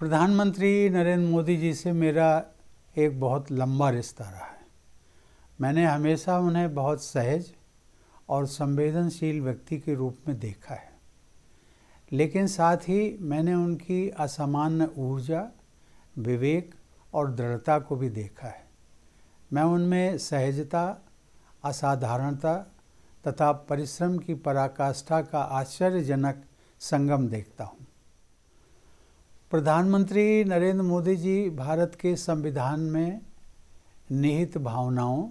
प्रधानमंत्री नरेंद्र मोदी जी से मेरा एक बहुत लंबा रिश्ता रहा है। मैंने हमेशा उन्हें बहुत सहज और संवेदनशील व्यक्ति के रूप में देखा है, लेकिन साथ ही मैंने उनकी असामान्य ऊर्जा, विवेक और दृढ़ता को भी देखा है। मैं उनमें सहजता, असाधारणता तथा परिश्रम की पराकाष्ठा का आश्चर्यजनक संगम देखता हूँ। प्रधानमंत्री नरेंद्र मोदी जी भारत के संविधान में निहित भावनाओं,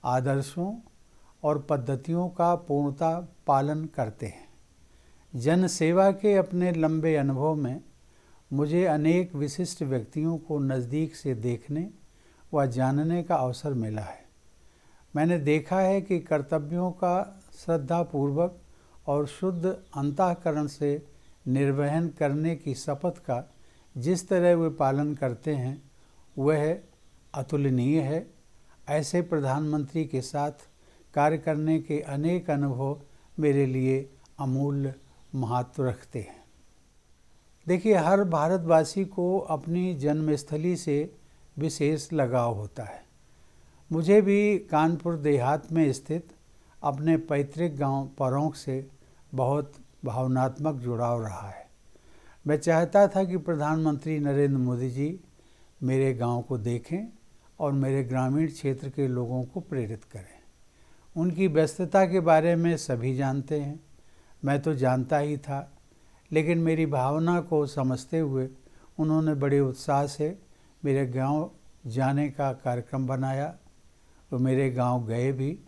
आदर्शों और पद्धतियों का पूर्णतः पालन करते हैं। जन सेवा के अपने लंबे अनुभव में मुझे अनेक विशिष्ट व्यक्तियों को नज़दीक से देखने व जानने का अवसर मिला है। मैंने देखा है कि कर्तव्यों का श्रद्धापूर्वक और शुद्ध अंतःकरण से निर्वहन करने की शपथ का जिस तरह वे पालन करते हैं वह अतुलनीय है। ऐसे प्रधानमंत्री के साथ कार्य करने के अनेक अनुभव मेरे लिए अमूल्य महत्व रखते हैं। देखिए, हर भारतवासी को अपनी जन्मस्थली से विशेष लगाव होता है। मुझे भी कानपुर देहात में स्थित अपने पैतृक गांव परौंख से बहुत भावनात्मक जुड़ाव रहा है। मैं चाहता था कि प्रधानमंत्री नरेंद्र मोदी जी मेरे गांव को देखें और मेरे ग्रामीण क्षेत्र के लोगों को प्रेरित करें। उनकी व्यस्तता के बारे में सभी जानते हैं, मैं तो जानता ही था, लेकिन मेरी भावना को समझते हुए उन्होंने बड़े उत्साह से मेरे गांव जाने का कार्यक्रम बनाया। वो मेरे गांव गए भी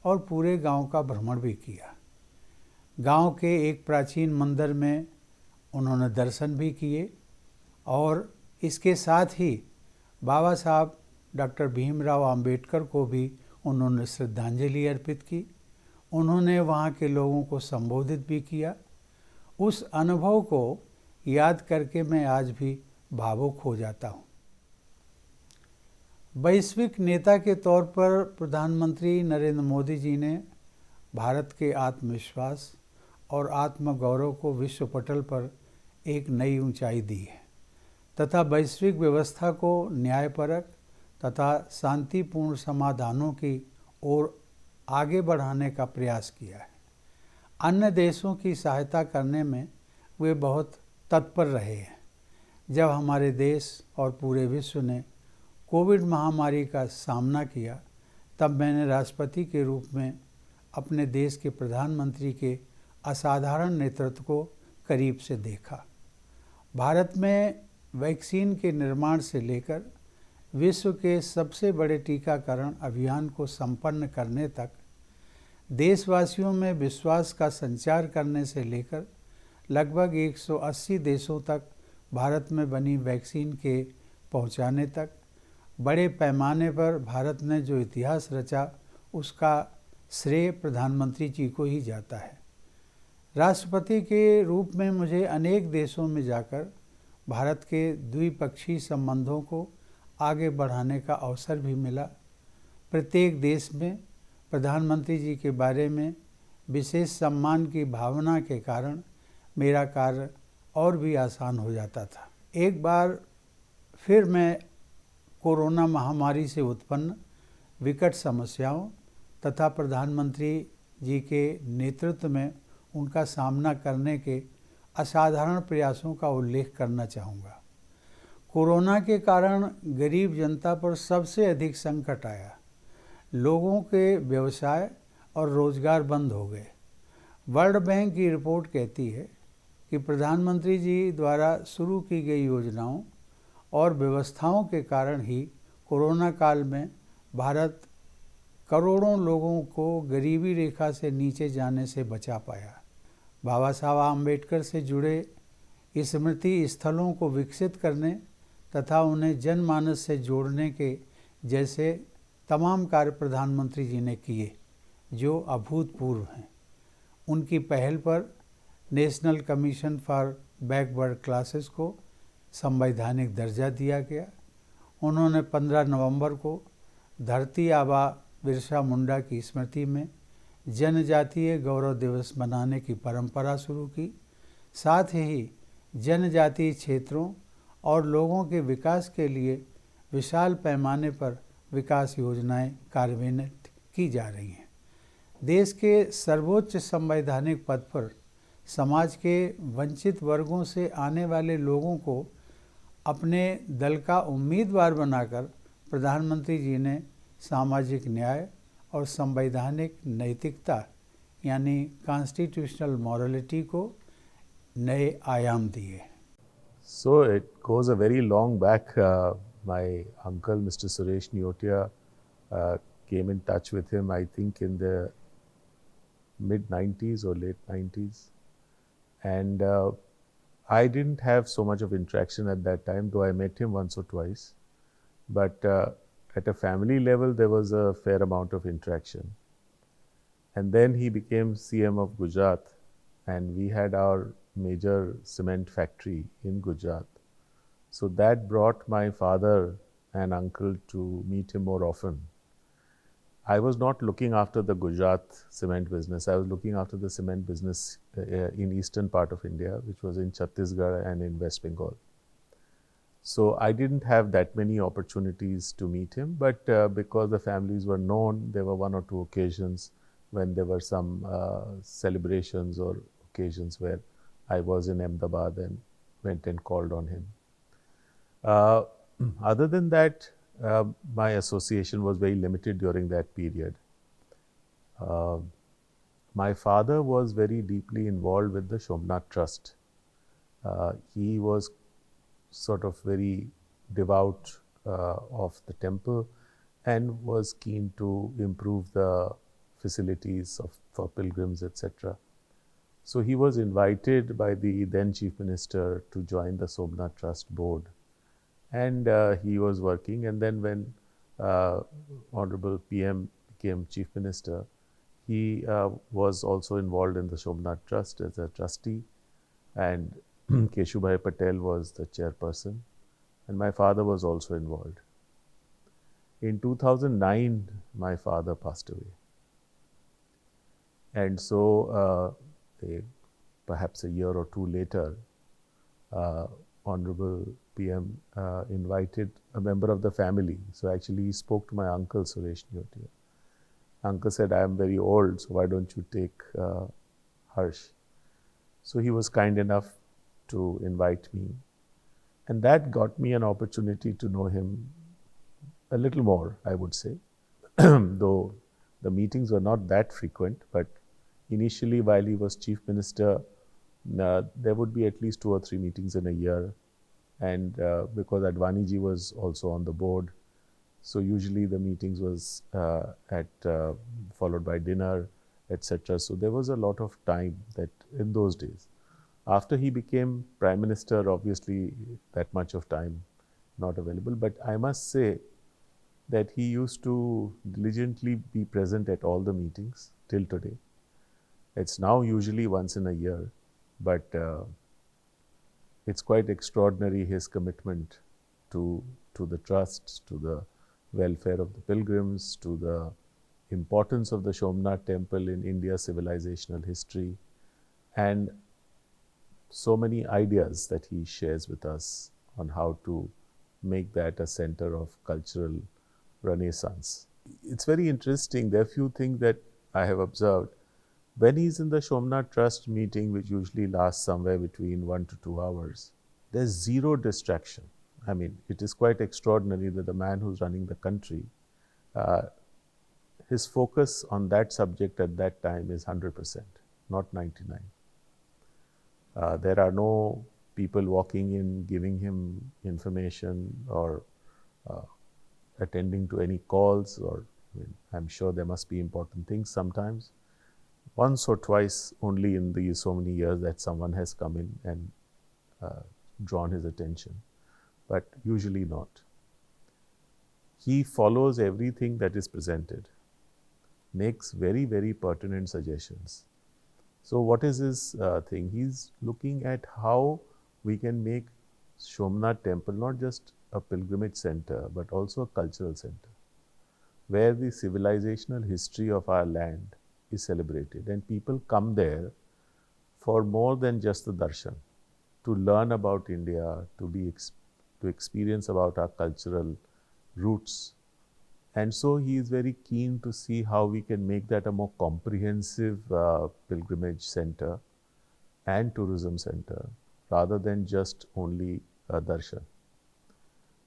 और पूरे गांव का भ्रमण भी किया। गांव के एक प्राचीन मंदिर में उन्होंने दर्शन भी किए और इसके साथ ही बाबा साहब डॉक्टर भीमराव अंबेडकर को भी उन्होंने श्रद्धांजलि अर्पित की। उन्होंने वहाँ के लोगों को संबोधित भी किया। उस अनुभव को याद करके मैं आज भी भावुक हो जाता हूँ। वैश्विक नेता के तौर पर प्रधानमंत्री नरेंद्र मोदी जी ने भारत के आत्मविश्वास और आत्मगौरव को विश्व पटल पर एक नई ऊंचाई दी है तथा वैश्विक व्यवस्था को न्यायपरक तथा शांतिपूर्ण समाधानों की ओर आगे बढ़ाने का प्रयास किया है। अन्य देशों की सहायता करने में वे बहुत तत्पर रहे हैं। जब हमारे देश और पूरे विश्व ने कोविड महामारी का सामना किया, तब मैंने राष्ट्रपति के रूप में अपने देश के प्रधानमंत्री के असाधारण नेतृत्व को करीब से देखा। भारत में वैक्सीन के निर्माण से लेकर विश्व के सबसे बड़े टीकाकरण अभियान को संपन्न करने तक, देशवासियों में विश्वास का संचार करने से लेकर लगभग 180 देशों तक भारत में बनी वैक्सीन के पहुंचाने तक, बड़े पैमाने पर भारत ने जो इतिहास रचा उसका श्रेय प्रधानमंत्री जी को ही जाता है। राष्ट्रपति के रूप में मुझे अनेक देशों में जाकर भारत के द्विपक्षीय संबंधों को आगे बढ़ाने का अवसर भी मिला। प्रत्येक देश में प्रधानमंत्री जी के बारे में विशेष सम्मान की भावना के कारण मेरा कार्य और भी आसान हो जाता था। एक बार फिर मैं कोरोना महामारी से उत्पन्न विकट समस्याओं तथा प्रधानमंत्री जी के नेतृत्व में उनका सामना करने के असाधारण प्रयासों का उल्लेख करना चाहूँगा। कोरोना के कारण गरीब जनता पर सबसे अधिक संकट आया। लोगों के व्यवसाय और रोजगार बंद हो गए। वर्ल्ड बैंक की रिपोर्ट कहती है कि प्रधानमंत्री जी द्वारा शुरू की गई योजनाओं और व्यवस्थाओं के कारण ही कोरोना काल में भारत करोड़ों लोगों को गरीबी रेखा से नीचे जाने से बचा पाया। बाबा साहब आम्बेडकर से जुड़े स्मृति स्थलों को विकसित करने तथा उन्हें जनमानस से जोड़ने के जैसे तमाम कार्य प्रधानमंत्री जी ने किए, जो अभूतपूर्व हैं। उनकी पहल पर national commission for backward classes को संवैधानिक दर्जा दिया गया। उन्होंने 15 नवंबर को धरती आबा बिरसा मुंडा की स्मृति में जनजातीय गौरव दिवस मनाने की परंपरा शुरू की। साथ ही जनजातीय क्षेत्रों और लोगों के विकास के लिए विशाल पैमाने पर विकास योजनाएं कार्यान्वित की जा रही हैं। देश के सर्वोच्च संवैधानिक पद पर समाज के वंचित वर्गों से आने वाले लोगों को अपने दल का उम्मीदवार बनाकर प्रधानमंत्री जी ने सामाजिक न्याय और संवैधानिक नैतिकता यानी कॉन्स्टिट्यूशनल मॉरलिटी को नए आयाम दिए। So it goes a very long back. My uncle, Mr. Suresh Niotia, came in touch with him, I think, in the mid-90s or late 90s. And I didn't have so much of interaction at that time, though I met him once or twice. But at a family level, there was a fair amount of interaction. And then he became CM of Gujarat, and we had our major cement factory in Gujarat. So that brought my father and uncle to meet him more often. I was not looking after the Gujarat cement business. I was looking after the cement business in eastern part of India, which was in Chhattisgarh and in West Bengal. So I didn't have that many opportunities to meet him, but because the families were known, there were one or two occasions when there were some celebrations or occasions where I was in Ahmedabad and went and called on him. Other than that, my association was very limited during that period. My father was very deeply involved with the Somnath Trust. He was sort of very devout of the temple and was keen to improve the facilities for pilgrims, etc. So he was invited by the then Chief Minister to join the Somnath Trust board, and he was working. And then when Honorable PM became Chief Minister, he was also involved in the Somnath Trust as a trustee, and Keshubhai Patel was the chairperson, and my father was also involved. In 2009, my father passed away, and so perhaps a year or two later, Honorable PM invited a member of the family. So actually he spoke to my uncle Suresh Niotia. Uncle said, I am very old, so why don't you take Harsh? So he was kind enough to invite me. And that got me an opportunity to know him a little more, I would say. Though the meetings were not that frequent, but initially while he was Chief Minister, there would be at least 2 or 3 meetings in a year. And because Advani ji was also on the board, so usually the meetings was followed by dinner, etc. So there was a lot of time that in those days. After he became Prime Minister, obviously that much of time not available. But I must say that he used to diligently be present at all the meetings till today. It's now usually once in a year, but it's quite extraordinary, his commitment to the trusts, to the welfare of the pilgrims, to the importance of the Somnath temple in India's civilizational history, and so many ideas that he shares with us on how to make that a center of cultural renaissance. It's very interesting. There are few things that I have observed. When he's in the Somnath Trust meeting, which usually lasts somewhere between 1 to 2 hours, there's zero distraction. I mean, it is quite extraordinary that the man who's running the country, his focus on that subject at that time is 100%, not 99. There are no people walking in, giving him information or attending to any calls, or I'm sure there must be important things sometimes. Once or twice only in these so many years that someone has come in and drawn his attention, but usually not. He follows everything that is presented, makes very, very pertinent suggestions. So what is his thing? He's looking at how we can make Somnath temple not just a pilgrimage center, but also a cultural center, where the civilizational history of our land is celebrated, and people come there for more than just the darshan, to learn about India, to be to experience about our cultural roots. And so he is very keen to see how we can make that a more comprehensive pilgrimage center and tourism center rather than just only a darshan.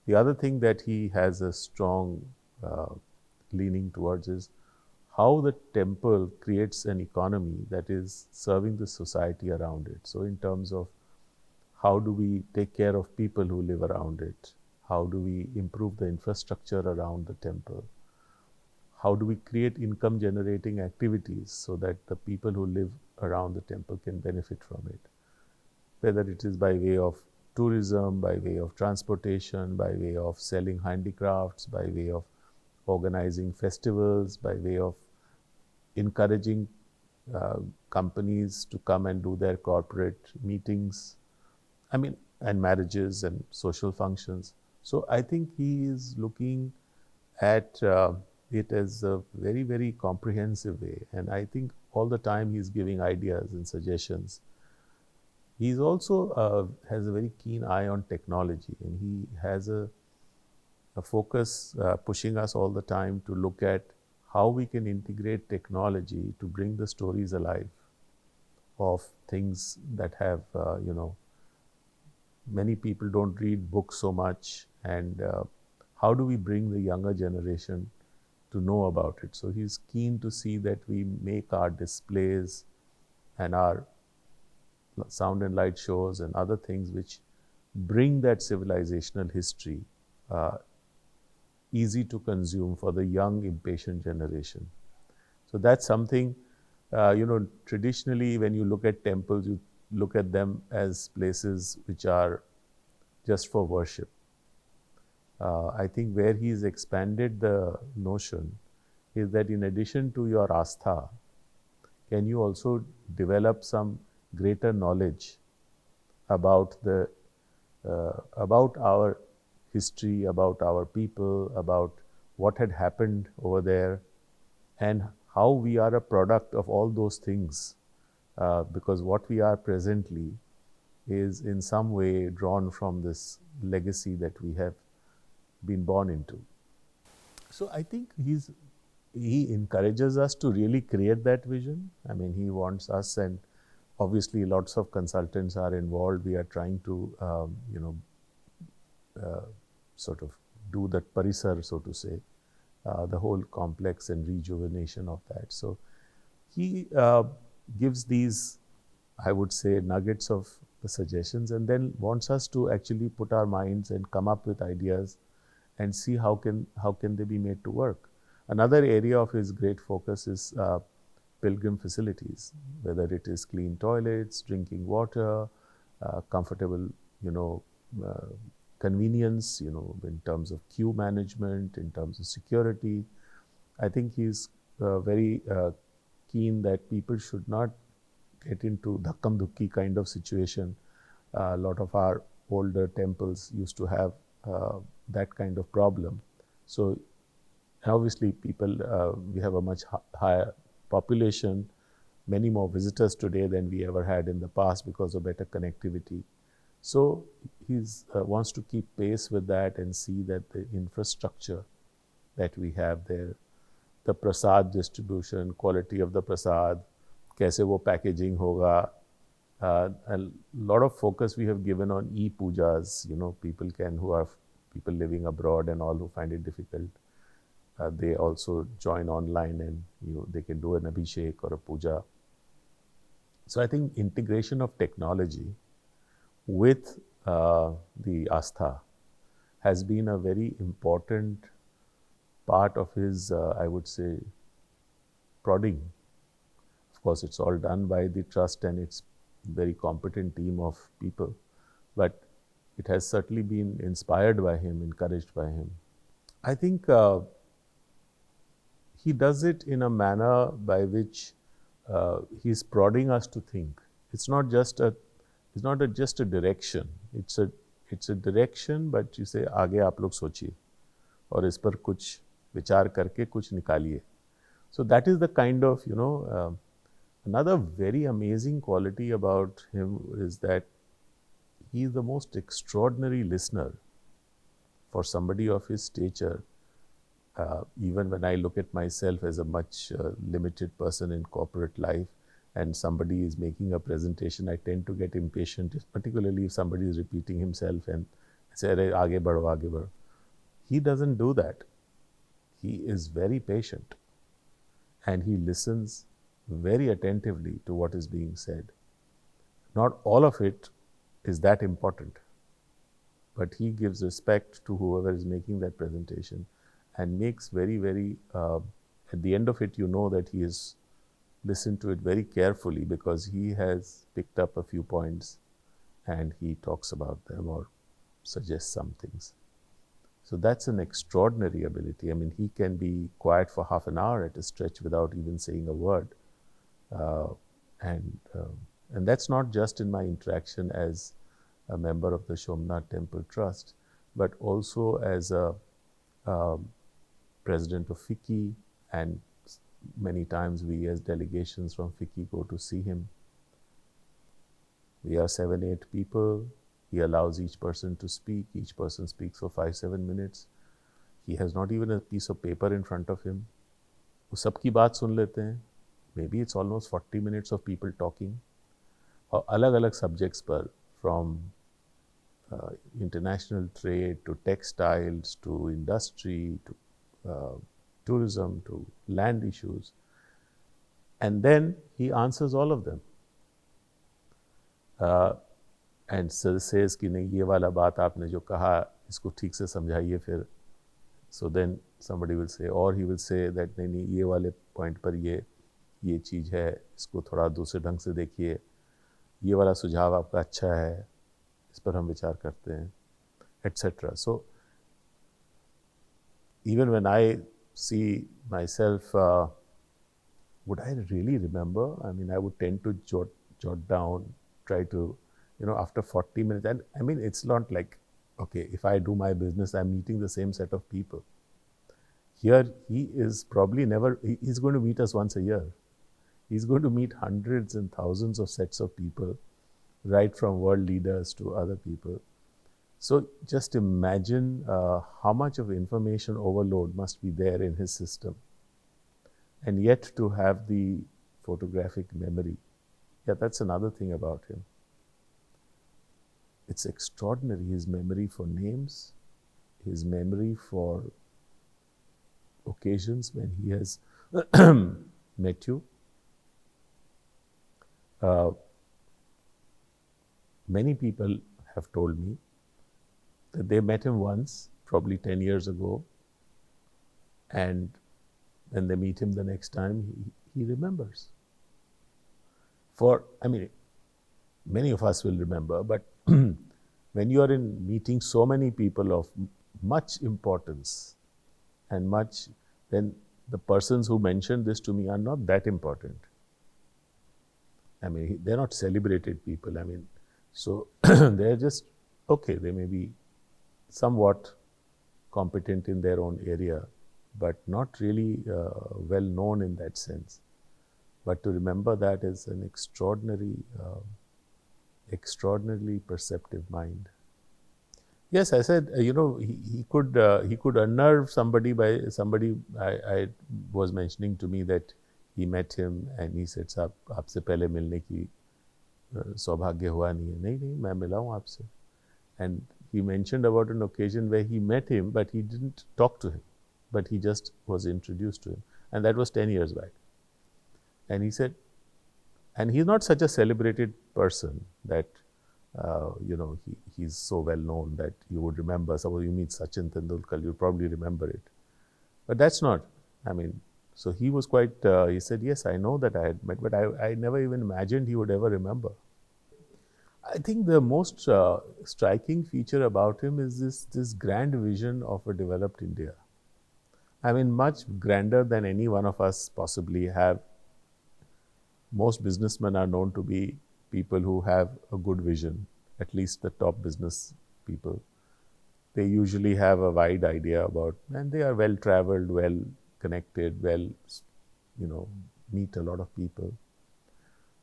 The other thing that he has a strong leaning towards is how the temple creates an economy that is serving the society around it. So in terms of how do we take care of people who live around it? How do we improve the infrastructure around the temple? How do we create income generating activities so that the people who live around the temple can benefit from it? Whether it is by way of tourism, by way of transportation, by way of selling handicrafts, by way of organizing festivals, by way of encouraging companies to come and do their corporate meetings, and marriages and social functions. So I think he is looking at it as a very, very comprehensive way. And I think all the time he's giving ideas and suggestions. He's also has a very keen eye on technology, and he has a focus pushing us all the time to look at how we can integrate technology to bring the stories alive of things that have, many people don't read books so much, and how do we bring the younger generation to know about it. So he's keen to see that we make our displays and our sound and light shows and other things which bring that civilizational history easy to consume for the young, impatient generation. So that's something, traditionally when you look at temples, you look at them as places which are just for worship. I think where he's expanded the notion is that in addition to your astha, can you also develop some greater knowledge about about our history, about our people, about what had happened over there, and how we are a product of all those things, because what we are presently is in some way drawn from this legacy that we have been born into. So I think he encourages us to really create that vision. He wants us, and obviously lots of consultants are involved. We are trying to, sort of do that parisar, so to say, the whole complex and rejuvenation of that. So he gives these, I would say, nuggets of the suggestions, and then wants us to actually put our minds and come up with ideas and see how can they be made to work. Another area of his great focus is pilgrim facilities, whether it is clean toilets, drinking water, comfortable, convenience, in terms of queue management, in terms of security. I think he's very keen that people should not get into dhakkam dhukki kind of situation. A lot of our older temples used to have that kind of problem. So obviously people, we have a much higher population, many more visitors today than we ever had in the past because of better connectivity. So he wants to keep pace with that and see that the infrastructure that we have there, the prasad distribution, quality of the prasad, kaise wo packaging hoga. A lot of focus we have given on e-pujas. People living abroad and all who find it difficult, they also join online, and they can do an abhishek or a puja. So I think integration of technology with the astha has been a very important part of his, I would say, prodding. Of course, it's all done by the trust and its very competent team of people, but it has certainly been inspired by him, encouraged by him. I think he does it in a manner by which he's prodding us to think. It's not just a direction. It's a direction, but you say, आगे आप लोग सोचिए और इस पर कुछ विचार करके कुछ निकालिए. So that is the kind of, another very amazing quality about him is that he is the most extraordinary listener. for somebody of his stature, even when I look at myself as a much limited person in corporate life, and somebody is making a presentation, I tend to get impatient, particularly if somebody is repeating himself and say, "Aage badho, aage badho." He doesn't do that. He is very patient and he listens very attentively to what is being said. Not all of it is that important, but he gives respect to whoever is making that presentation and makes very, at the end of it, you know that he has listened to it very carefully because he has picked up a few points and he talks about them or suggests some things. So that's an extraordinary ability. I mean, he can be quiet for half an hour at a stretch without even saying a word. And that's not just in my interaction as a member of the Somnath Temple Trust, but also as a president of FICCI, and many times we as delegations from FICCI go to see him. We are 7-8 people. He allows each person to speak. Each person speaks for 5-7 minutes. He has not even a piece of paper in front of him. वो सबकी बात सुन लेते हैं. Maybe it's almost 40 minutes of people talking. और अलग-अलग subjects पर, from international trade to textiles to industry to tourism to land issues. And then he answers all of them. And says कि नहीं, ये वाला बात आपने जो कहा इसको ठीक से समझाइए फिर. So then somebody will say, or he will say that नहीं ये वाले point पर ये चीज़ है, इसको थोड़ा दूसरे ढंग से देखिए, ये वाला सुझाव आपका अच्छा है, इस पर हम विचार करते हैं, etc. So even when I see myself, would I really remember? I mean, I would tend to jot down, try to, after 40 minutes, and I mean, it's not like, okay, if I do my business, I'm meeting the same set of people. Here, he is probably he's going to meet us once a year. He's going to meet hundreds and thousands of sets of people, right from world leaders to other people. So just imagine how much of information overload must be there in his system. And yet to have the photographic memory. Yeah, that's another thing about him. It's extraordinary, his memory for names, his memory for occasions when he has met you. Many people have told me that they met him once, probably 10 years ago, and when they meet him the next time, he remembers. Many of us will remember, but when you are in meeting so many people of much importance and then the persons who mentioned this to me are not that important. I mean, they're not celebrated people. I mean, so they're just, okay, they may be somewhat competent in their own area, but not really well known in that sense. But to remember that is an extraordinarily perceptive mind. Yes, I said, he could unnerve somebody by somebody. I was mentioning to me that he met him and he said, "साहब आपसे पहले मिलने की सौभाग्य हुआ नहीं है." नहीं, मैं मिला हूँ आपसे. And he mentioned about an occasion where he met him, but he didn't talk to him, but he just was introduced to him, and that was 10 years back. And he said, and he's not such a celebrated person that, he's so well known that you would remember. Suppose you meet Sachin Tendulkar, you'll probably remember it. But that's not, so he was quite, he said, yes, I know that I had met, but I never even imagined he would ever remember. I think the most striking feature about him is this grand vision of a developed India. Much grander than any one of us possibly have. Most businessmen are known to be people who have a good vision, at least the top business people. They usually have a wide idea about, and they are well traveled, well connected, meet a lot of people.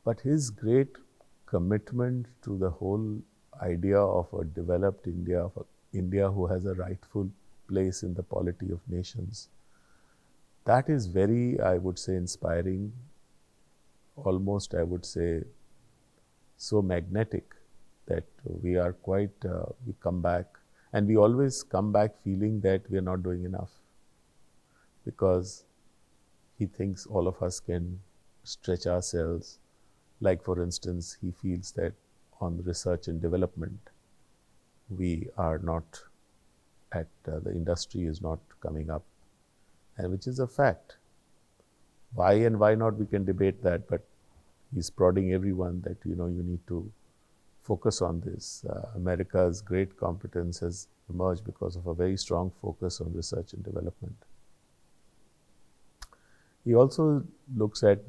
But his great commitment to the whole idea of a developed India, of India who has a rightful place in the polity of nations. That is very, I would say, inspiring, almost, I would say, so magnetic that we are quite, we come back, and we always come back feeling that we are not doing enough, because he thinks all of us can stretch ourselves. Like, for instance, he feels that on research and development, we are not at, the industry is not coming up, and which is a fact. Why and why not, we can debate that, but he's prodding everyone that, you need to focus on this. America's great competence has emerged because of a very strong focus on research and development. He also looks at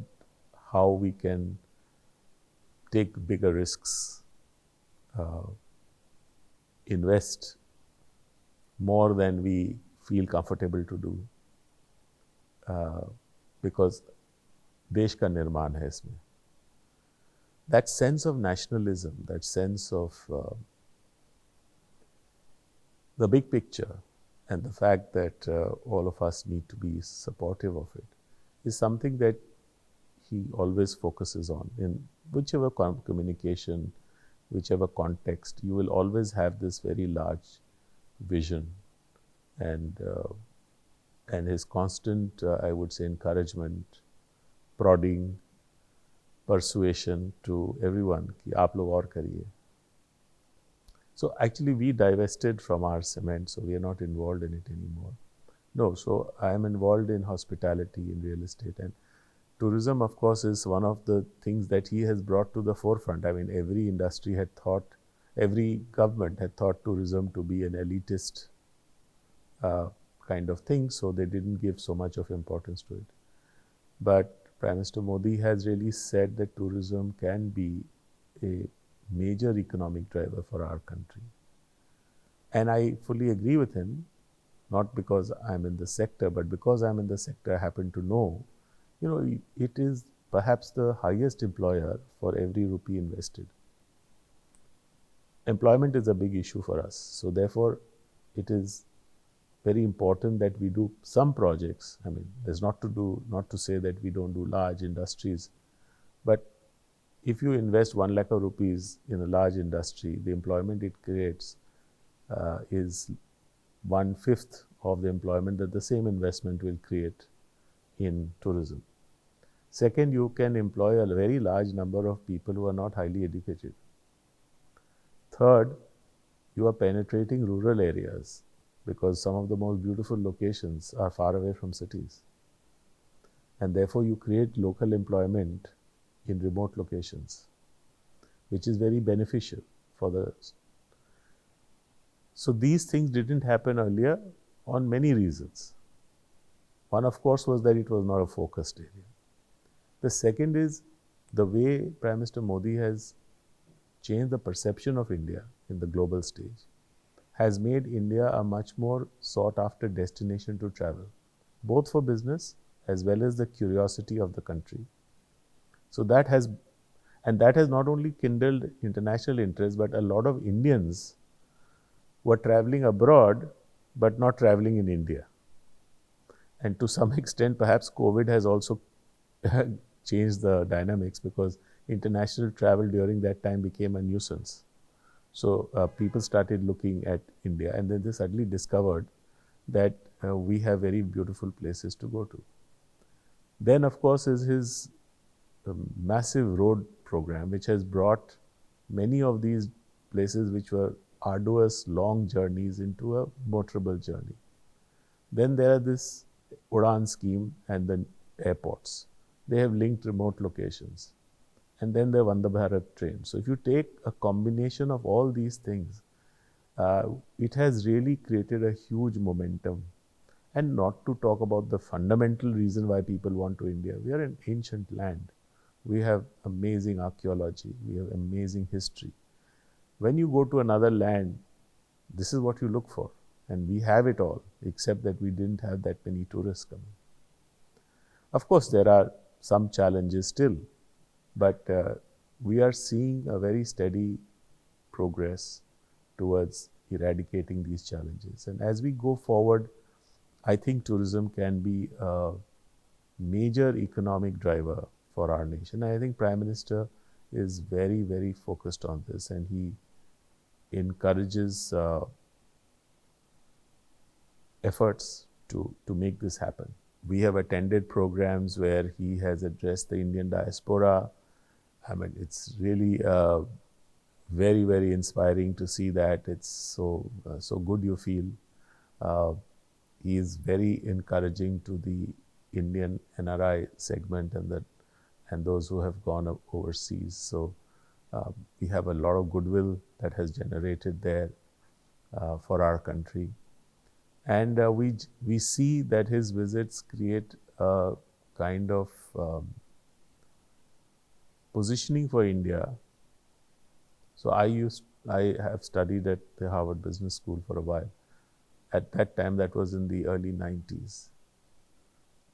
how we can take bigger risks, invest more than we feel comfortable to do, because देश का निर्माण है इसमें. That sense of nationalism, that sense of the big picture, and the fact that all of us need to be supportive of it, is something that he always focuses on. In whichever communication, whichever context, you will always have this very large vision, and his constant, I would say, encouragement, prodding, persuasion to everyone कि आप लोग और करिए. So actually we divested from our cement, so we are not involved in it anymore. No, so I am involved in hospitality, in real estate, and tourism, of course, is one of the things that he has brought to the forefront. I mean, every industry had thought, every government had thought tourism to be an elitist kind of thing, so they didn't give so much of importance to it. But Prime Minister Modi has really said that tourism can be a major economic driver for our country. And I fully agree with him, not because I'm in the sector, but because I'm in the sector, I happen to know, it is perhaps the highest employer for every rupee invested. Employment is a big issue for us. So therefore, it is very important that we do some projects. I mean, there's not to say that we don't do large industries, but if you invest 1 lakh of rupees in a large industry, the employment it creates is 1/5 of the employment that the same investment will create in tourism. Second, you can employ a very large number of people who are not highly educated. Third, you are penetrating rural areas, because some of the most beautiful locations are far away from cities. And therefore, you create local employment in remote locations, which is very beneficial for the... So these things didn't happen earlier on many reasons. One, of course, was that it was not a focused area. The second is the way Prime Minister Modi has changed the perception of India in the global stage, has made India a much more sought-after destination to travel, both for business as well as the curiosity of the country. So that has not only kindled international interest, but a lot of Indians were traveling abroad, but not traveling in India. And to some extent, perhaps COVID has also changed the dynamics, because international travel during that time became a nuisance. So people started looking at India, and then they suddenly discovered that we have very beautiful places to go to. Then, of course, is his massive road program, which has brought many of these places which were arduous, long journeys into a motorable journey. Then there are this Udan scheme and the airports. They have linked remote locations. And then the Vande Bharat train. So if you take a combination of all these things, it has really created a huge momentum. And not to talk about the fundamental reason why people want to India. We are an ancient land. We have amazing archaeology. We have amazing history. When you go to another land, this is what you look for. And we have it all, except that we didn't have that many tourists coming. Of course, there are some challenges still, but we are seeing a very steady progress towards eradicating these challenges. And as we go forward, I think tourism can be a major economic driver for our nation. I think Prime Minister is very, very focused on this, and he encourages efforts to make this happen. We have attended programs where he has addressed the Indian diaspora. I mean, it's really very, very inspiring to see that. It's so good you feel. He is very encouraging to the Indian NRI segment and those who have gone overseas. So we have a lot of goodwill that has generated there for our country. And we see that his visits create a kind of positioning for India. So I have studied at the Harvard Business School for a while. At that time, that was in the early 90s.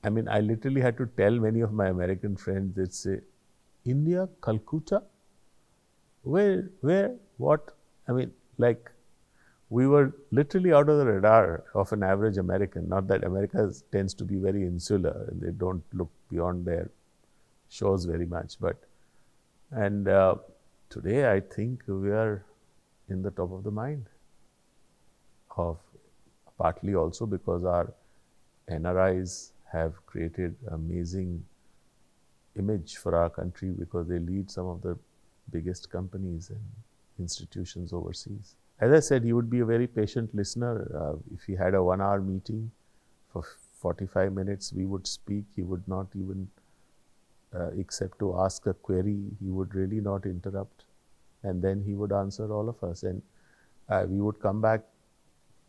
I mean, I literally had to tell many of my American friends, they'd say, India, Calcutta? Where, what? I mean, like, we were literally out of the radar of an average American. Not that America tends to be very insular, and they don't look beyond their shores very much. And today, I think we are in the top of the mind, partly also because our NRIs have created amazing image for our country because they lead some of the biggest companies and institutions overseas. As I said, he would be a very patient listener. If he had a 1-hour meeting for 45 minutes, we would speak. He would not even, except to ask a query, he would really not interrupt. And then he would answer all of us. And we would come back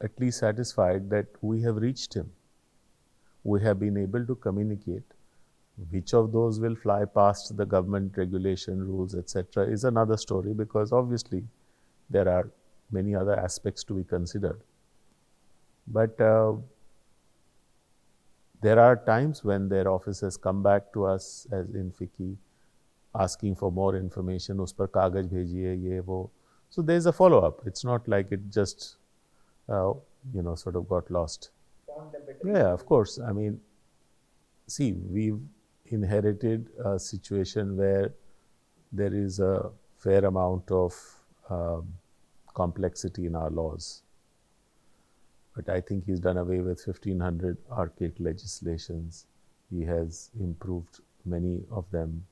at least satisfied that we have reached him. We have been able to communicate. Which of those will fly past the government regulation, rules, etc. is another story, because obviously there are many other aspects to be considered. But there are times when their officers come back to us, as in FICCI, asking for more information. Us par kagaj bhejiye, ye wo. So there's a follow-up. It's not like it just, sort of got lost. Yeah, of course. I mean, see, we've inherited a situation where there is a fair amount of complexity in our laws. But I think he's done away with 1,500 archaic legislations. He has improved many of them,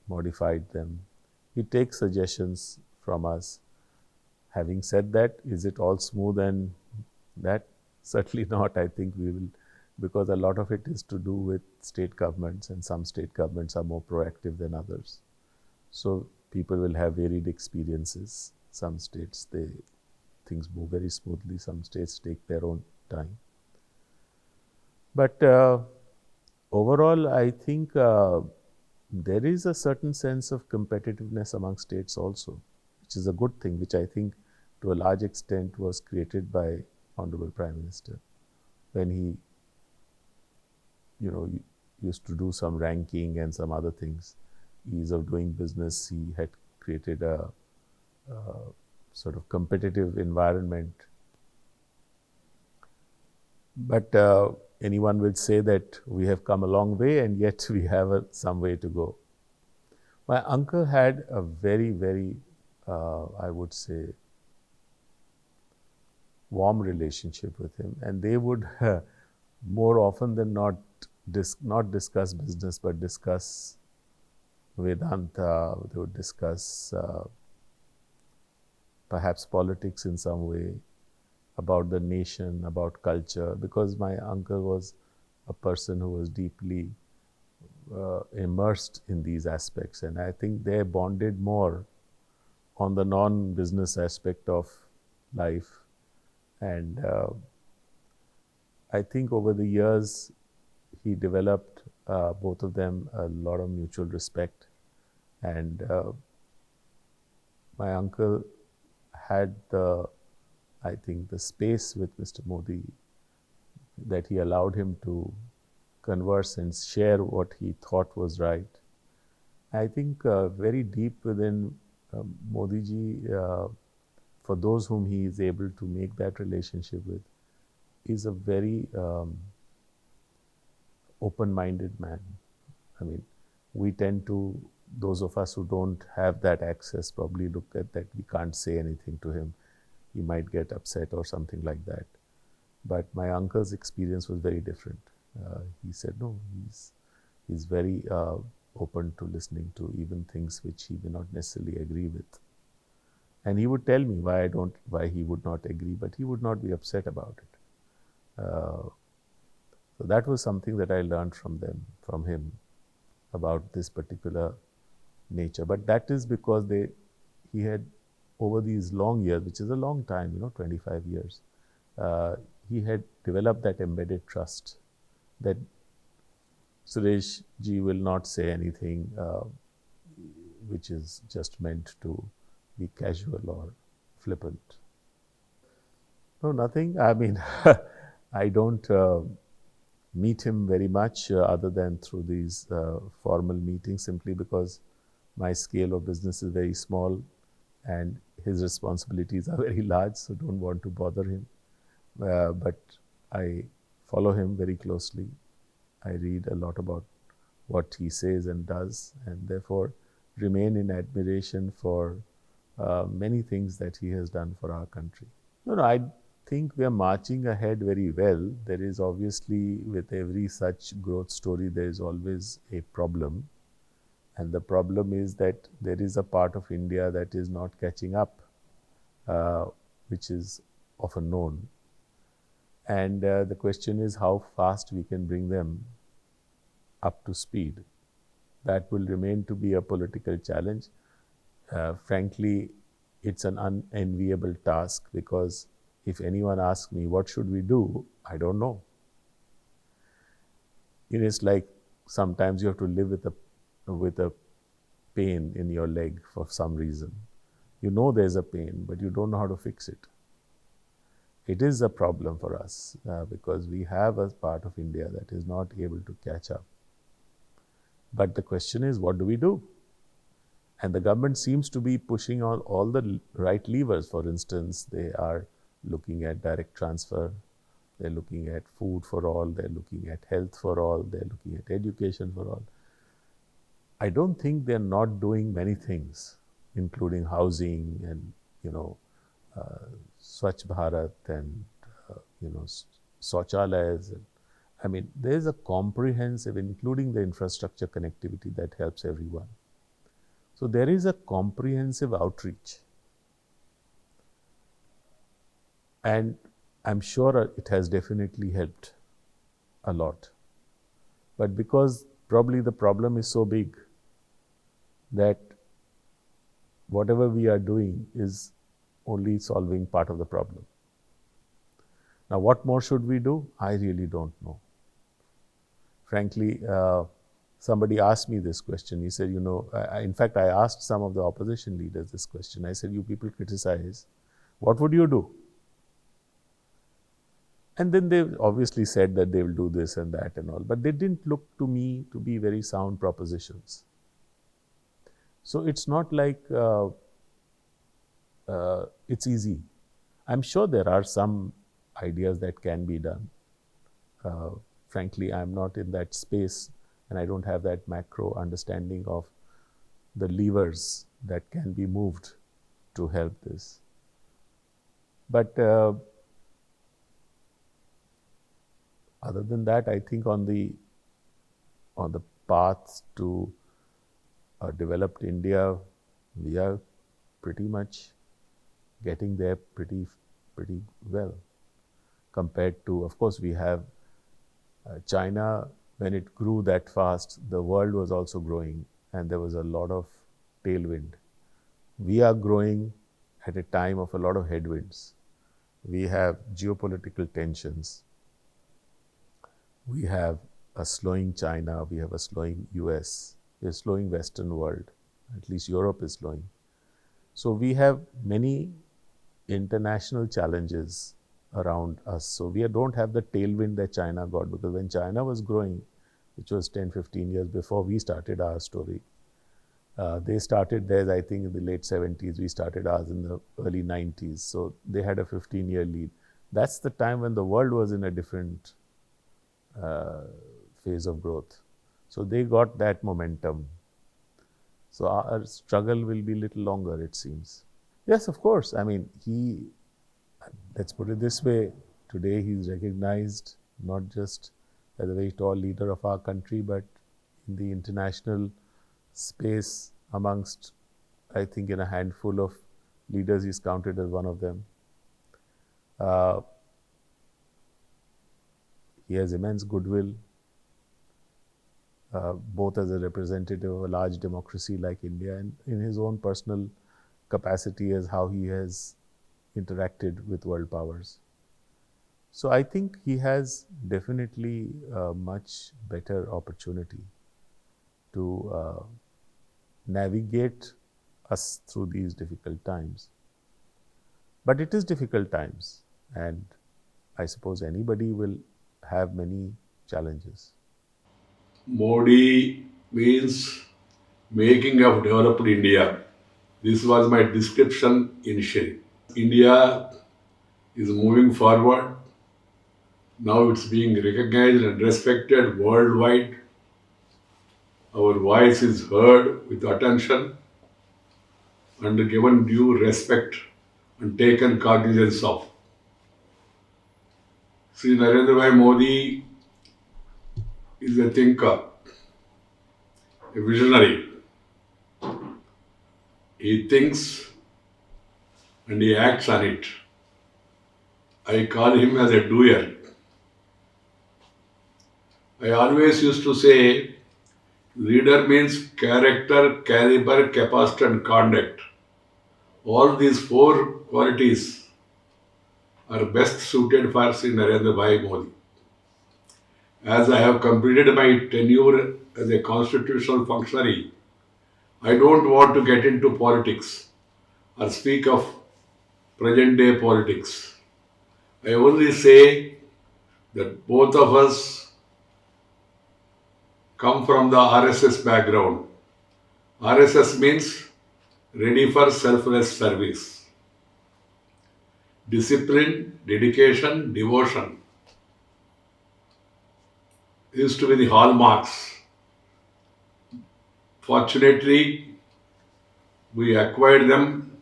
modified them. He takes suggestions from us. Having said that, is it all smooth and that? Certainly not. I think we will, because a lot of it is to do with state governments, and some state governments are more proactive than others. So people will have varied experiences. Some states, things move very smoothly. Some states take their own time. But overall, I think there is a certain sense of competitiveness among states also, which is a good thing, which I think to a large extent was created by Honorable Prime Minister when he, used to do some ranking and some other things, ease of doing business. He had created a sort of competitive environment. But anyone will say that we have come a long way, and yet we have some way to go. My uncle had a very, very, I would say, warm relationship with him, and they would more often than not discuss business, but discuss Vedanta. They would discuss perhaps politics in some way, about the nation, about culture, because my uncle was a person who was deeply immersed in these aspects, and I think they bonded more on the non-business aspect of life. And I think over the years, he developed, both of them, a lot of mutual respect. And my uncle had I think the space with Mr. Modi that he allowed him to converse and share what he thought was right. I think very deep within Modi ji, for those whom he is able to make that relationship with, is a very open-minded man. I mean, we tend to, those of us who don't have that access probably look at that we can't say anything to him. He might get upset or something like that. But my uncle's experience was very different. He said, no, he's very open to listening to even things which he may not necessarily agree with. And he would tell me why he would not agree, but he would not be upset about it. So that was something that I learned from him about this particular nature. But that is because he had, over these long years, which is a long time, 25 years, he had developed that embedded trust that Suresh ji will not say anything which is just meant to be casual or flippant. No, nothing. I mean, I don't meet him very much other than through these formal meetings, simply because my scale of business is very small and his responsibilities are very large, so don't want to bother him. But I follow him very closely. I read a lot about what he says and does, and therefore remain in admiration for many things that he has done for our country. No, I think we are marching ahead very well. There is obviously, with every such growth story, there is always a problem. And the problem is that there is a part of India that is not catching up, which is often known. And the question is how fast we can bring them up to speed. That will remain to be a political challenge. Frankly, it's an unenviable task, because if anyone asks me, what should we do? I don't know. It's like sometimes you have to live with a pain in your leg for some reason. You know there's a pain, but you don't know how to fix it. It is a problem for us because we have a part of India that is not able to catch up. But the question is, what do we do? And the government seems to be pushing on all the right levers. For instance, they are looking at direct transfer, they're looking at food for all, they're looking at health for all, they're looking at education for all. I don't think they're not doing many things, including housing and, Swachh Bharat and, Shauchalayas. I mean, there's a comprehensive, including the infrastructure connectivity that helps everyone. So there is a comprehensive outreach. And I'm sure it has definitely helped a lot. But because probably the problem is so big that whatever we are doing is only solving part of the problem. Now, what more should we do? I really don't know. Frankly, somebody asked me this question. He said, in fact, I asked some of the opposition leaders this question. I said, you people criticize. What would you do? And then they obviously said that they will do this and that and all. But they didn't look to me to be very sound propositions. So it's not like it's easy. I'm sure there are some ideas that can be done. Frankly, I'm not in that space and I don't have that macro understanding of the levers that can be moved to help this. But other than that, I think on the path to a developed India, we are pretty much getting there pretty well compared to, of course, we have China. When it grew that fast, the world was also growing and there was a lot of tailwind. We are growing at a time of a lot of headwinds. We have geopolitical tensions. We have a slowing China, we have a slowing US, we are slowing Western world, at least Europe is slowing. So we have many international challenges around us. So we don't have the tailwind that China got, because when China was growing, which was 10, 15 years before we started our story, They started theirs, I think, in the late 70s. We started ours in the early 90s. So they had a 15-year lead. That's the time when the world was in a different phase of growth. So they got that momentum. So our struggle will be a little longer, it seems. Yes, of course. I mean, let's put it this way, today he's recognized not just as a very tall leader of our country, but in the international space amongst, I think, in a handful of leaders, he's counted as one of them. He has immense goodwill, both as a representative of a large democracy like India and in his own personal capacity as how he has interacted with world powers. So I think he has definitely a much better opportunity to navigate us through these difficult times. But it is difficult times, and I suppose anybody will have many challenges. Modi means making of developed India. This was my description initially. India is moving forward. Now it's being recognized and respected worldwide. Our voice is heard with attention and given due respect and taken cognizance of. Sri Narendra Modi is a thinker, a visionary. He thinks and he acts on it. I call him as a doer. I always used to say, leader means character, caliber, capacity and conduct. All these four qualities are best suited for Sri Narendra Modi. As I have completed my tenure as a constitutional functionary, I don't want to get into politics or speak of present day politics. I only say that both of us come from the RSS background. RSS means ready for selfless service. Discipline, dedication, devotion used to be the hallmarks. Fortunately, we acquired them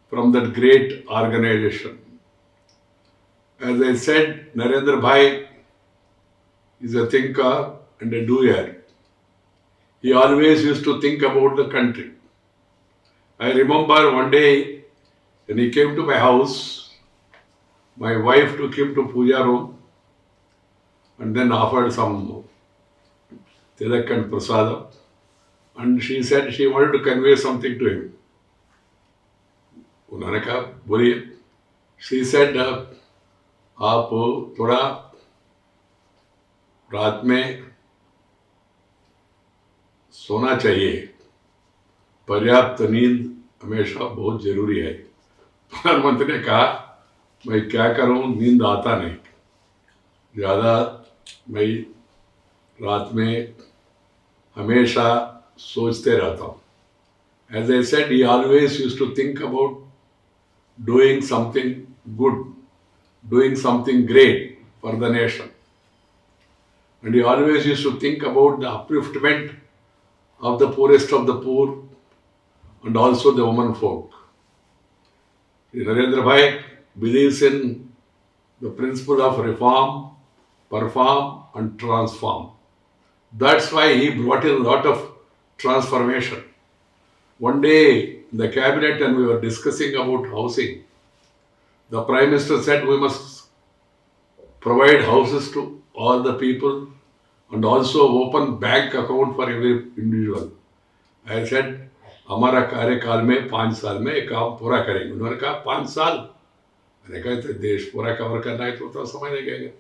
from that great organization. As I said, Narendra Bhai is a thinker and a doer. He always used to think about the country. I remember one day when he came to my house, my wife took him to puja room and then offered some tilak and prasada. And she said she wanted to convey something to him. उन्होंने कहा बोलिए. She said आप थोड़ा रात में सोना चाहिए. पर्याप्त नींद हमेशा बहुत जरूरी है. प्रधानमंत्री ने कहा मैं क्या करूं, नींद आता नहीं. ज़्यादा मैं रात में हमेशा सोचते रहता हूं. As I said, he always used to think about doing something good, doing something great for the nation. And he always used to think about the upliftment of the poorest of the poor and also the women folk. Narendra Bhai believes in the principle of reform, perform and transform. That's why he brought in a lot of transformation. One day in the cabinet and we were discussing about housing, the Prime Minister said we must provide houses to all the people and also open bank account for every individual. I said, हमारा कार्यकाल में 5 साल में एक काम पूरा करेंगे. उन्होंने कहा 5 साल. मैंने कहा देश पूरा कवर करना है तो समय लगेगा.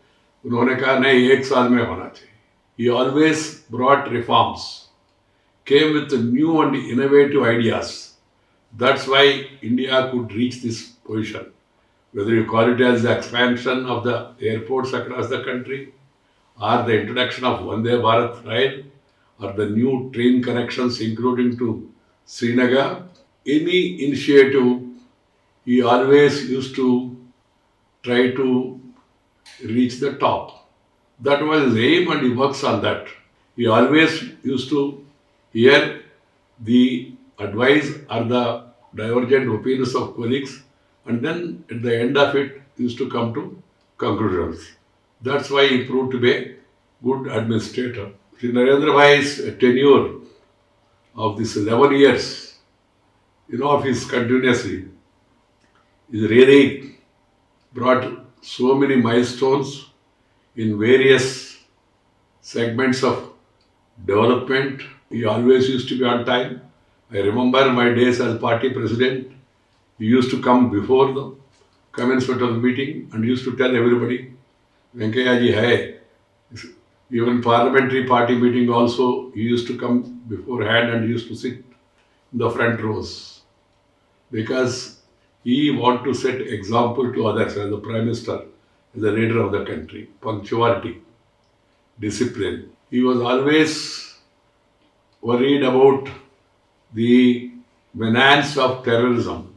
उन्होंने कहा नहीं, 1 साल में होना चाहिए. He always brought reforms, came with new and innovative ideas. That's why India could reach this position. Whether you call it as the expansion of the airports across the country, or the introduction of Vande Bharat rail, or the new train connections including to Srinagar, any initiative, he always used to try to reach the top. That was his aim and he works on that. He always used to hear the advice or the divergent opinions of colleagues and then at the end of it used to come to conclusions. That's why he proved to be a good administrator. Sri Narendra Bhai's tenure of this 11 years, of his continuously, is really brought so many milestones in various segments of development. He always used to be on time. I remember my days as party president. He used to come before the commencement of the meeting and used to tell everybody, Venkaya ji hai. Even parliamentary party meeting also, he used to come beforehand and used to sit in the front rows because he want to set example to others as the Prime Minister, as the leader of the country. Punctuality, discipline. He was always worried about the menace of terrorism,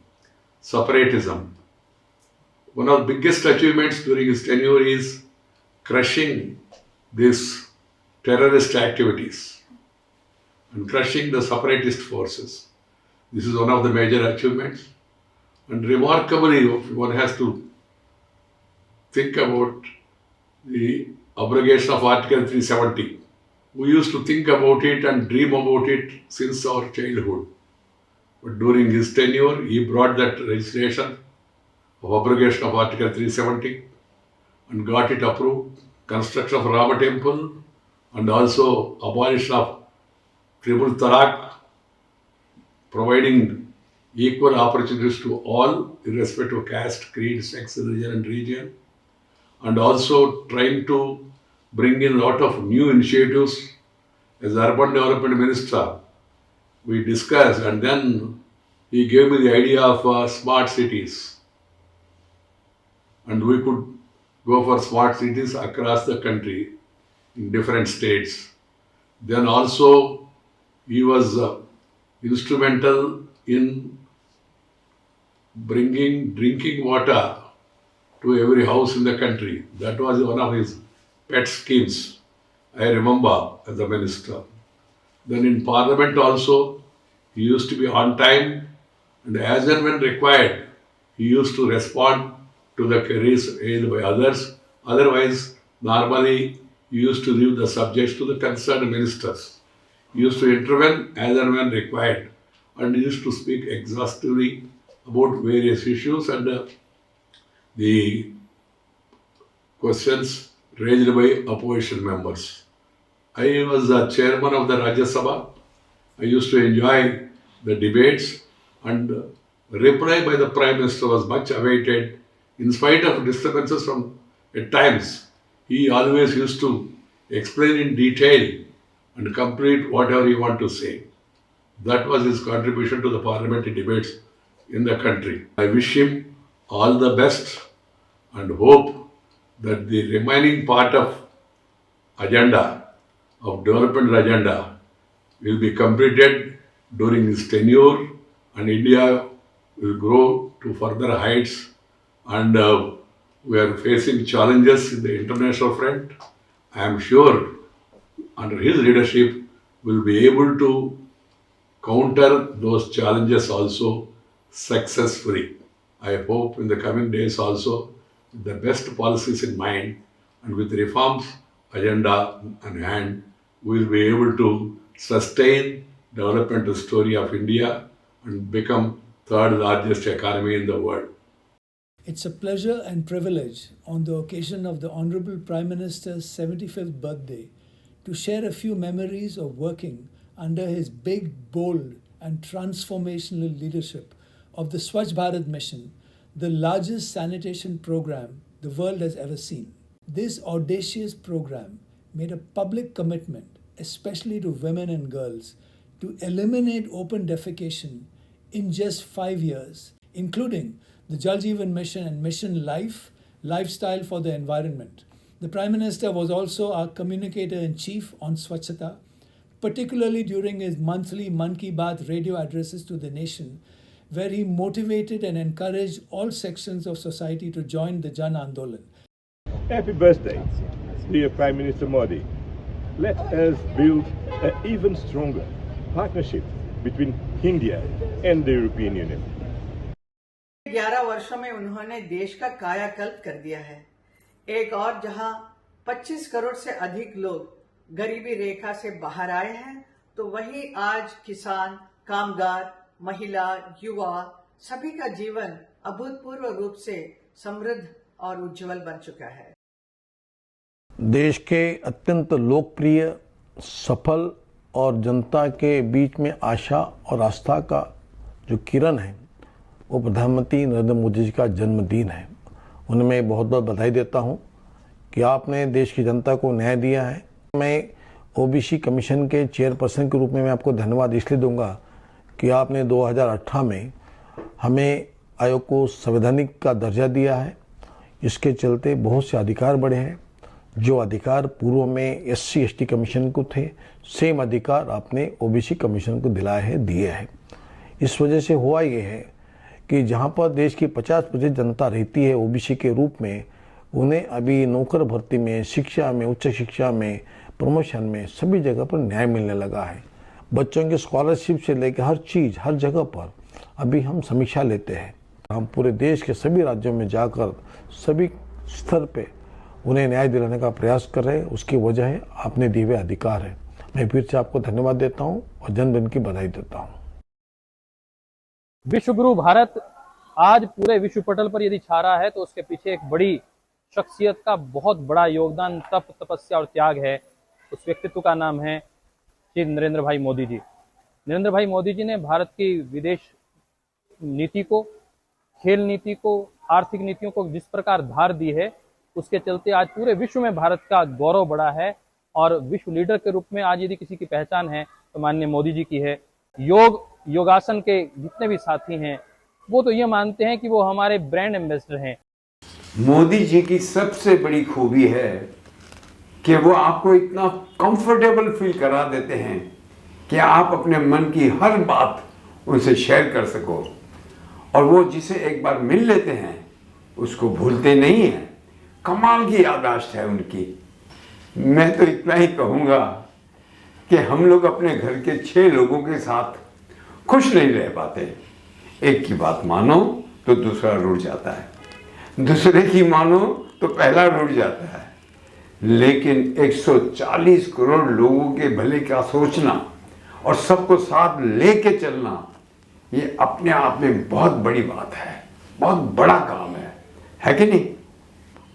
separatism. One of the biggest achievements during his tenure is crushing these terrorist activities and crushing the separatist forces. This is one of the major achievements. And remarkably, one has to think about the abrogation of Article 370. We used to think about it and dream about it since our childhood. But during his tenure, he brought that legislation of abrogation of Article 370 and got it approved. Construction of Rama Temple and also abolition of triple talaq, providing equal opportunities to all, irrespective of caste, creed, sex, religion, and region, and also trying to bring in a lot of new initiatives. As Urban Development Minister, we discussed, and then he gave me the idea of smart cities, and we could go for smart cities across the country in different states. Then also he was instrumental in bringing drinking water to every house in the country. That was one of his pet schemes, I remember, as a minister. Then in Parliament also, he used to be on time and as and when required, he used to respond to the queries raised by others. Otherwise, normally, he used to leave the subjects to the concerned ministers. He used to intervene as and when required and he used to speak exhaustively about various issues and the questions raised by opposition members. I was the chairman of the Rajya Sabha. I used to enjoy the debates and reply by the Prime Minister was much awaited. In spite of disturbances from at times, he always used to explain in detail and complete whatever he wanted to say. That was his contribution to the parliamentary debates in the country. I wish him all the best and hope that the remaining part of agenda, of development agenda, will be completed during his tenure and India will grow to further heights and we are facing challenges in the international front. I am sure under his leadership we will be able to counter those challenges also successfully. I hope in the coming days also, with the best policies in mind and with reforms agenda in hand, we will be able to sustain development story of India and become third largest economy in the world. It's a pleasure and privilege on the occasion of the Honorable Prime Minister's 75th birthday to share a few memories of working under his big, bold and transformational leadership of the Swachh Bharat Mission, the largest sanitation program the world has ever seen. This audacious program made a public commitment, especially to women and girls, to eliminate open defecation in just 5 years, including the Jal Jeevan Mission and Mission Life, Lifestyle for the Environment. The Prime Minister was also our communicator in chief on Swachhata, particularly during his monthly Man Ki Baat radio addresses to the nation, where he motivated and encouraged all sections of society to join the Jan Andolan. Happy birthday, dear Prime Minister Modi. Let us build an even stronger partnership between India and the European Union. 11 वर्षों में उन्होंने देश का कायाकल्प कर दिया है। एक और जहां 25 करोड़ से अधिक लोग गरीबी रेखा से बाहर आए हैं, तो वहीं आज किसान, कामगार, महिला, युवा सभी का जीवन अभूतपूर्व रूप से समृद्ध और उज्जवल बन चुका है। देश के अत्यंत लोकप्रिय, सफल और जनता के बीच में आशा और आस्था का जो किरण है, वो प्रधानमंत्री नरेंद्र मोदी जी का जन्मदिन है। उन्हें मैं बहुत बहुत बधाई देता हूं कि आपने देश की जनता को न्याय दिया है। मैं ओबीसी कमीशन के चेयरपर्सन के रूप में मैं आपको धन्यवाद इसलिए दूंगा कि आपने 2018 में हमें आयोग को संवैधानिक का दर्जा दिया है। इसके चलते बहुत से अधिकार बढ़े हैं। जो अधिकार पूर्व में SC/ST कमीशन को थे, सेम अधिकार आपने ओबीसी कमीशन को दिलाए हैं, दिए हैं। इस वजह से हुआ ये है कि जहां पर देश की 50% जनता रहती है ओबीसी के रूप में, उन्हें अभी नौकर भर्ती में, शिक्षा में, उच्च शिक्षा में, प्रमोशन में सभी जगह पर न्याय मिलने लगा है। बच्चों की स्कॉलरशिप से लेकर हर चीज़, हर जगह पर अभी हम समीक्षा लेते हैं। हम पूरे देश के सभी राज्यों में जाकर सभी स्तर पे उन्हें न्याय दिलाने का प्रयास कर रहे हैं। उसकी वजह है आपने दिए हुए अधिकार है। मैं फिर से आपको धन्यवाद देता हूँ और जन्मदिन की बधाई देता हूँ। विश्व गुरु भारत आज पूरे विश्व पटल पर यदि छा रहा है तो उसके पीछे एक बड़ी शख्सियत का बहुत बड़ा योगदान, तप, तपस्या और त्याग है। उस व्यक्तित्व का नाम है श्री नरेंद्र भाई मोदी जी। नरेंद्र भाई मोदी जी ने भारत की विदेश नीति को, खेल नीति को, आर्थिक नीतियों को जिस प्रकार धार दी है, उसके चलते आज पूरे विश्व में भारत का गौरव बढ़ा है। और विश्व लीडर के रूप में आज यदि किसी की पहचान है तो माननीय मोदी जी की है। योगासन के जितने भी साथी हैं वो तो ये मानते हैं कि वो हमारे ब्रांड एम्बेसडर हैं। मोदी जी की सबसे बड़ी खूबी है कि वो आपको इतना कंफर्टेबल फील करा देते हैं कि आप अपने मन की हर बात उनसे शेयर कर सको, और वो जिसे एक बार मिल लेते हैं उसको भूलते नहीं हैं। कमाल की याददाश्त है उनकी। मैं तो इतना ही कहूँगा कि हम लोग अपने घर के 6 लोगों के साथ खुश नहीं रह पाते। एक की बात मानो तो दूसरा रूठ जाता है, दूसरे की मानो तो पहला रूठ जाता है। लेकिन 140 करोड़ लोगों के भले का सोचना और सबको साथ लेके चलना, ये अपने आप में बहुत बड़ी बात है, बहुत बड़ा काम है कि नहीं?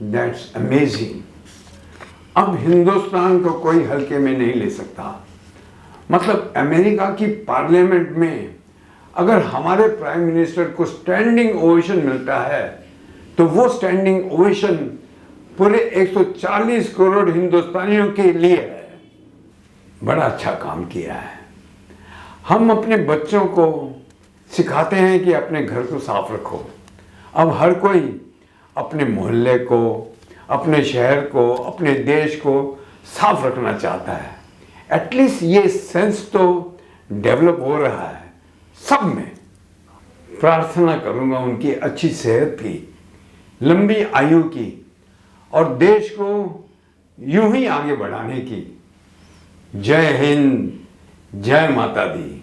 That's amazing. अब हिंदुस्तान को कोई हल्के में नहीं ले सकता। मतलब अमेरिका की पार्लियामेंट में अगर हमारे प्राइम मिनिस्टर को स्टैंडिंग ओवेशन मिलता है तो वो स्टैंडिंग ओवेशन पूरे 140 करोड़ हिंदुस्तानियों के लिए है। बड़ा अच्छा काम किया है। हम अपने बच्चों को सिखाते हैं कि अपने घर को साफ रखो। अब हर कोई अपने मोहल्ले को, अपने शहर को, अपने देश को साफ रखना चाहता है। एटलीस्ट ये सेंस तो डेवलप हो रहा है सब में। प्रार्थना करूंगा उनकी अच्छी सेहत की, लंबी आयु की, और देश को यूं ही आगे बढ़ाने की। जय हिंद, जय माता दी।